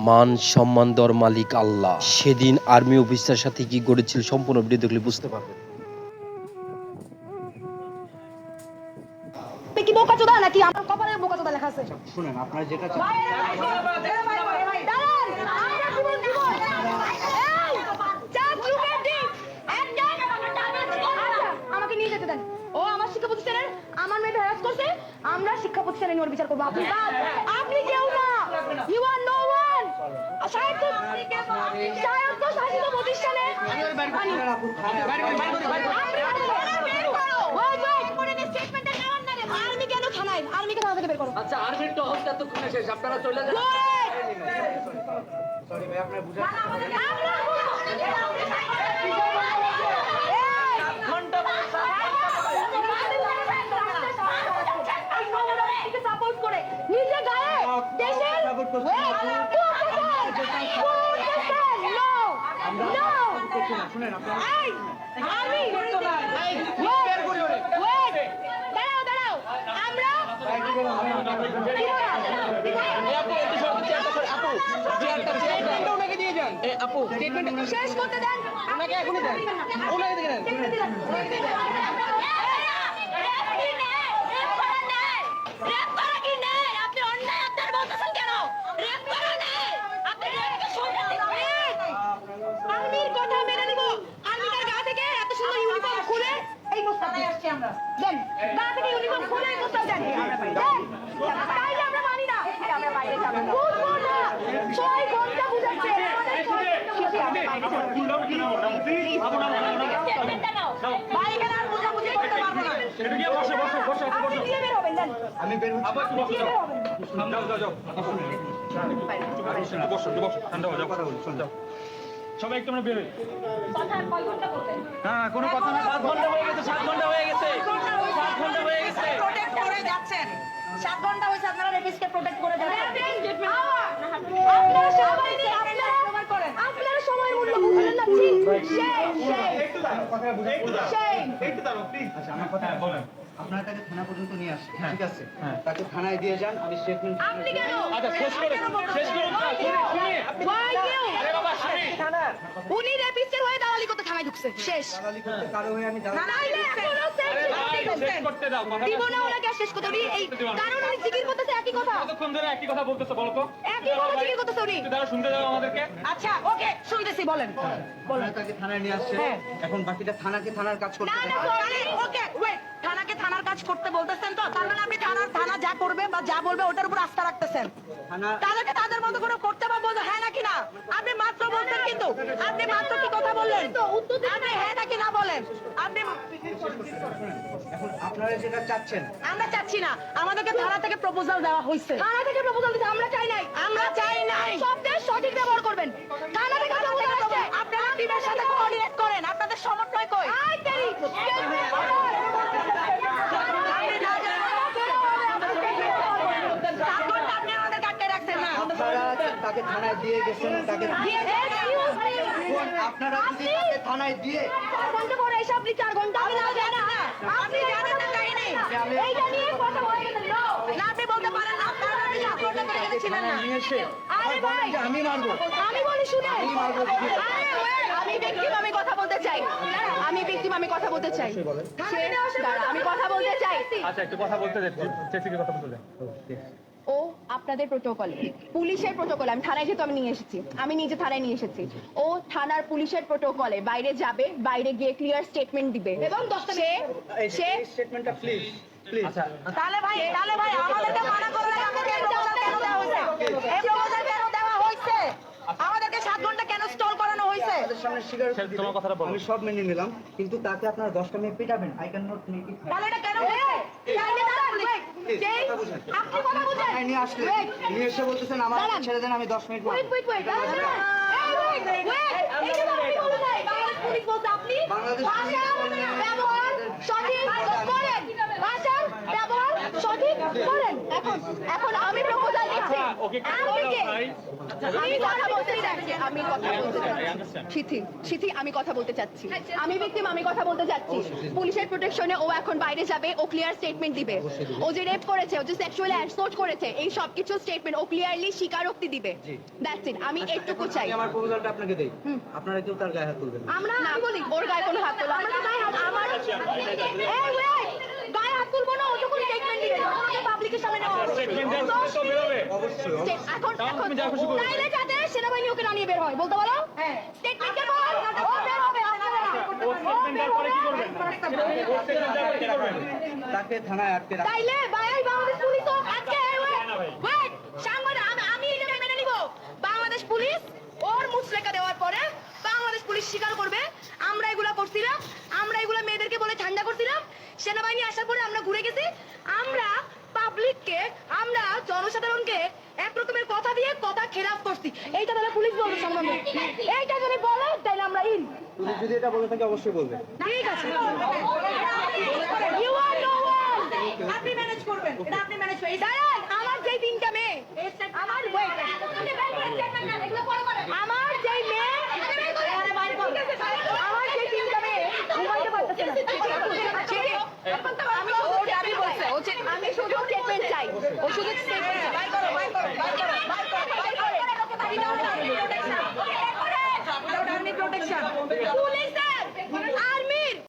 মান সম্মান দেওয়ার মালিক আল্লাহ। সেদিন আর্মি অফিসার সাথে কি করেছিল সম্পূর্ণ ভিডিও দেখলে বুঝতে পারবেন। কি বোকাচোদা নাকি আমার কপালে বোকাচোদা লেখা আছে? শুনেন আপনারা যেটা আমাকে নিয়ে যেতে দেন। ও আমার শিক্ষা প্রতিষ্ঠানের আমার মেয়েকে হ্যারাস করছে, আমরা শিক্ষা প্রতিষ্ঠানে নিয়ে বিচার করবো। আপনি কেউ না, ইউ আর নো ওয়ান। শাসিত প্রতিষ্ঠানে আর্মি কেন থানায়? আর্মিকে থানা থেকে বের করো। আচ্ছা আর্মির তো হত্যা তো খুনে শেষ, আপনারা চলে যান। সরি ভাই, আপনারা বুঝান। সাপোর্ট করে নিজে গায়ে দেশের শুনেন আপনারা শেষ করতে দেন। ওনাকে এখনই দেন, ওনাকে দেন। আর্মির কথা মেনে নিব। আর্মির গা থেকে এত সুন্দর ইউনিফর্ম খুলে এই প্রস্তাব আসছে আমরা দেন। গা থেকে ইউনিফর্ম খুলে এই প্রস্তাব দেন। দেন তাইলে আমরা মানি না, আমরা বাইরে যাব। বুঝবো না 6 ঘন্টা বুঝাচ্ছে ভাই কেন আর বুঝাবুঝি করতে পারবো না। আপনি দিয়ে বের হবেন দেন। আমি বের হচ্ছি। সবাই একটু আমরা বের হই। কথা আর কয় ঘন্টা করবেন? হ্যাঁ কোনো কথা না, 7 ঘন্টা হয়ে গেছে, 7 ঘন্টা হয়ে গেছে, 7 ঘন্টা হয়ে গেছে। প্রোটেক্ট করে যাচ্ছেন। 7 ঘন্টা হইছে আপনারা রেপিস্টকে প্রোটেক্ট করে যাচ্ছেন। আপনারা সবাই নিয়ে আপনারা করেন। আপনারা সময়ের মূল্য বুঝলেন না? আচ্ছা আমার কথা বলেন। আপনারা তাকে থানা পর্যন্ত নিয়ে আসেন, ঠিক আছে? তাকে থানায় দিয়ে যান, আমি স্টেটমেন্ট। আপনি কেন? আচ্ছা শেষ করুন। আপনি আরে বাবা শুনি। উনি রেপিস্টের হয়ে দালালি করতে থানায় ঢুকছে। শেষ। দালালি করতে কারো হয়ে আমি দালালি না না এখনো আরে ভাই শেষ করতে দাও কথা। দিব না ওনাকে শেষ করতে উনি এই কারণ উনি জিকির করতেছে একই কথা। কতক্ষণ ধরে একই কথা বলতেছো বলো তো? একই কথা জিকির করতেছে উনি। একটু দাঁড়াও, শুনতে দাও আমাদেরকে। আচ্ছা ওকে শুনতেছি বলেন। বলেন। তাকে থানায় নিয়ে আসছেন, এখন বাকিটা থানাকে থানার কাজ করতে না দেন। না সরি ওকে ওয়েট থানাকে থানার কাজ করতে বলতেছেন তো তার মানে আপনি থানা যা করবে বা যা বলবে ওটার উপর আস্থা রাখতেছেন। থানা তাদেরকে তাদের মতো করে করতে বা বলতে হ্যাঁ নাকি না? আপনি মাত্র বলছেন কিন্তু আপনি মাত্র কি কথা বললেন? আপনি হ্যাঁ নাকি না বলেন? আপনি এখন আপনারা যেটা চাচ্ছেন, আমরা চাচ্ছি না, আমাদেরকে থানা থেকে প্রপোজাল দেওয়া হয়েছে। থানা থেকে প্রপোজাল দিতে আমরা চাই নাই, আমরা চাই নাই। শব্দের সঠিক ব্যবহার করবেন। থানা থেকে প্রপোজাল আসছে, আপনারা টিমের সাথে কোঅর্ডিনেট করেন। আপনাদের সমন্বয় কই? আই তেরি আপনারা তাকে থানায় দিয়ে গেছেন, তাকে আপনারা যদি তাকে থানায় দিয়ে 4 ঘন্টা পরে এসে আপনি 4 ঘন্টা আমি না জানি না। আপনি জানেন না কাহিনী। এইটা নিয়ে কথা হয়ে গেছে। না আপনি বলতে পারেন না আপনারা আপনি সাপোর্ট করে গেছিলেন না। নিয়ে এসে আরে ভাই আমি মারবো, আমি বলি শুনে আমি মারবো। আরে আমি ব্যক্তিম আমি কথা বলতে চাই। আমি ব্যক্তিম আমি কথা বলতে চাই। আমি কথা বলতে চাই। আচ্ছা একটু কথা বলতে দে, চেচিকে কথা বলতে দে। ও আপনাদের প্রোটোকলে পুলিশের প্রোটোকলে আমি থানায় যেহেতু আমি নিয়ে এসেছি, আমি নিজে থানায় নিয়ে এসেছি। ও থানার পুলিশের প্রোটোকলে বাইরে যাবে, বাইরে গিয়ে ক্লিয়ার স্টেটমেন্ট দিবে এবং সে স্টেটমেন্টটা প্লিজ প্লিজ। আচ্ছা তাহলে ভাই আমাদেরকে মানা করলে আমাদেরকে প্রপোজাল কেন দেওয়া হয়েছে? এই প্রপোজাল কেন দেওয়া হয়েছে? আমাদেরকে 7 ঘন্টা কেন স্টল করানো হয়েছে? আপনাদের সামনে স্বীকারোক্তি দিলাম, তোমার কথাটা বলো। আমি সব মেনে নিলাম, কিন্তু তাকে আপনারা 10টা মিনিট পিটাবেন। I can not make it. তাহলে এটা কেন হয়েছে? আপনি কথা বুঝেন? নিয়ে আসলে নিয়ে এসে বলতেছেন আমার ছেড়ে দেন, আমি 10 মিনিট ওয়েট এই যে আপনি বলতে চাই বাংলাদেশ পুলিশ বলতে আপনি বাংলাদেশ ভাষা ব্যবহার সঠিক করেন। ভাষার ব্যবহার সঠিক করেন। এখন আমি প্রপোজাল দিচ্ছি। ওকে আমি কথা বলতে চাচ্ছি। সিথি আমি কথা বলতে চাচ্ছি। আমি ভিকটিম, আমি কথা বলতে চাচ্ছি। পুলিশের প্রোটেকশনে ও এখন বাইরে যাবে, ও ক্লিয়ার স্টেটমেন্ট দিবে। ও যে রেপ করেছে, ও যে সেক্সুয়ালি অ্যাসল্ট করেছে, এই সব কিছু স্টেটমেন্ট ও ক্লিয়ারলি স্বীকারোক্তি দিবে। That's it. আমি এইটুকু চাই। আমি আমার প্রপোজালটা আপনাকে দেই, আপনারা কেউ তার গায়ে হাত তুলবেন না। আমরা না বলি ওর গায়ে কোনো হাত তোলা। আমরা তো গায়ে হাত আমার এই ওয়েট গায়ে হাত তুলবো না। ও যখন স্টেটমেন্ট দিবে আমাকে পাবলিকের সামনে নেওয়া হবে। অবশ্যই এখন তাইলে যাতে সেনাবাহিনী ওকে নামিয়ে বের হয়। বলতে বলো স্টেটমেন্ট কে বল ও বের হবে। আপনারা তাকে থানায় আটকে রাখা। তাইলে বাংলাদেশ পুলিশ তো আজকে ওয়েট সাংবাদিক আমি এটা মেনে নিব। বাংলাদেশ পুলিশ ওর মুচলেকা দেওয়ার পরে বাংলাদেশ পুলিশ স্বীকার করবে আমরা এগুলা করছিলাম, আমরা এগুলা মেয়েদেরকে বলে ঠান্ডা করছিলাম। সেনাবাহিনী আসার পরে আমরা ঘুরে গেছি। আমরা পাবলিককে, আমরা জনসাধারণকে এক রকমের কথা দিয়ে কথা খেলাফ করছি। এইটা তাহলে পুলিশ বলবে সম্বন্ধে। এইটা যদি বলে তাহলে আমরা ইন। পুলিশ যদি এটা বলে থাকে অবশ্যই বলবে। ঠিক আছে। You are no one. আপনি ম্যানেজ করবেন। এটা আপনি ম্যানেজ করবেন। দাঁড়ান, আমার যেই তিনটা মেয়ে, আমার ওয়েট আমার যেই মেয়ে, আমার যেই তিনটা মেয়ে ঘুমাইতে পারতেছে না। আমি শুধু স্টেটমেন্ট চাই। ও শুধু স্টেটমেন্ট চাই। বাই করো, বাই করো, বাই করো, বাই করো, বাই করো। প্রোটেকশন। পুলিশ